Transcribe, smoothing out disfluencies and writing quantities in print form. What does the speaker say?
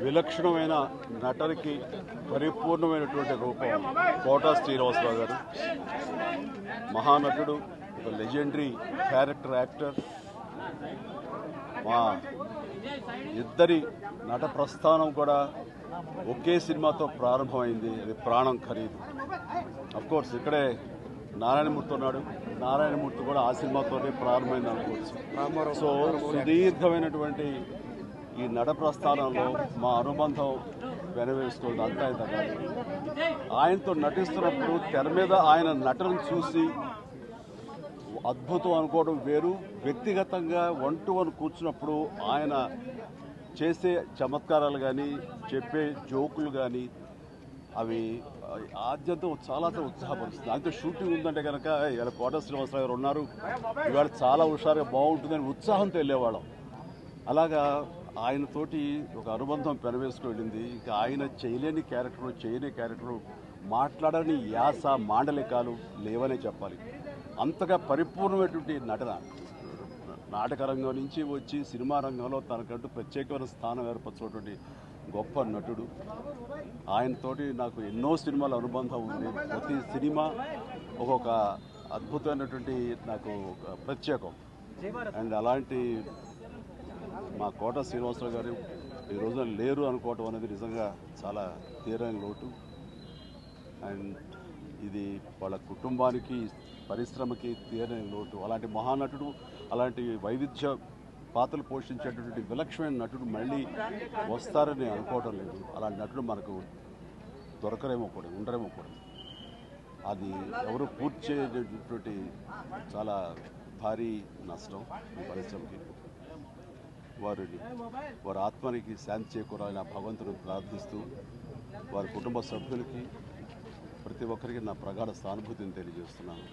విలక్షణమైన నటనకి పరిపూర్ణమైనటువంటి రూపం కోటా శ్రీనివాసరావు గారు. మహానటుడు, ఒక లెజెండరీ క్యారెక్టర్ యాక్టర్. మా ఇద్దరి నట ప్రస్థానం కూడా ఒకే సినిమాతో ప్రారంభమైంది. అది ప్రాణం ఖరీదు. అఫ్కోర్స్ ఇక్కడే నారాయణమూర్తి ఉన్నాడు. నారాయణమూర్తి కూడా ఆ సినిమాతోనే ప్రారంభమైంది అనుకోవచ్చు. సో సుదీర్ఘమైనటువంటి ఈ నట ప్రస్థానంలో మా అనుబంధం వెనవేస్తుంది. అంతా ఇంత కాదు. ఆయనతో నటిస్తున్నప్పుడు తెర మీద ఆయన నటనను చూసి అద్భుతం అనుకోవడం వేరు. వ్యక్తిగతంగా 1-to-1 కూర్చున్నప్పుడు ఆయన చేసే చమత్కారాలు కానీ, చెప్పే జోకులు కానీ అవి ఆద్యంతం చాలా ఉత్సాహపరుస్తుంది. ఆయనతో షూటింగ్ ఉందంటే కనుక ఇలా కోట శ్రీనివాసరావు గారు ఉన్నారు, ఇవాళ చాలా హుషారుగా బాగుంటుందని ఉత్సాహంతో వెళ్ళేవాళ్ళం. అలాగా ఆయనతోటి ఒక అనుబంధం పెనవేసుకు వెళ్ళింది. ఇంకా ఆయన చేయలేని క్యారెక్టరు, చేయని క్యారెక్టరు, మాట్లాడని యాస, మాండలికాలు లేవనే చెప్పాలి. అంతగా పరిపూర్ణమైనటువంటి నటన. నాటకరంగం నుంచి వచ్చి సినిమా రంగంలో తనకంటూ ప్రత్యేకమైన స్థానం ఏర్పరచుకున్నటువంటి గొప్ప నటుడు. ఆయనతోటి నాకు ఎన్నో సినిమాల అనుబంధం ఉంది. ప్రతి సినిమా ఒక్కొక్క అద్భుతమైనటువంటి నాకు ప్రత్యేకం. అండ్ అలాంటి మా కోట శ్రీనివాసరావు గారు ఈ రోజున లేరు అనుకోవటం అనేది నిజంగా చాలా తీరని లోటు. అండ్ ఇది వాళ్ళ కుటుంబానికి, పరిశ్రమకి తీరని లోటు. అలాంటి మహానటుడు, అలాంటి వైవిధ్య పాత్రలు పోషించేటటువంటి విలక్షణమైన నటుడు మళ్ళీ వస్తారని అనుకోవటం లేదు. అలాంటి నటుడు మనకు దొరకరేమో కూడా, ఉండరేమో కూడా. అది ఎవరు పూర్తి చేయటువంటి చాలా భారీ నష్టం ఈ పరిశ్రమకి. వారి ఆత్మనికి శాంతి చేకూరాలని భగవంతుని ప్రార్థిస్తూ, వారి కుటుంబ సభ్యులకి, ప్రతి ఒక్కరికి నా ప్రగాఢ సానుభూతిని తెలియజేస్తున్నాను.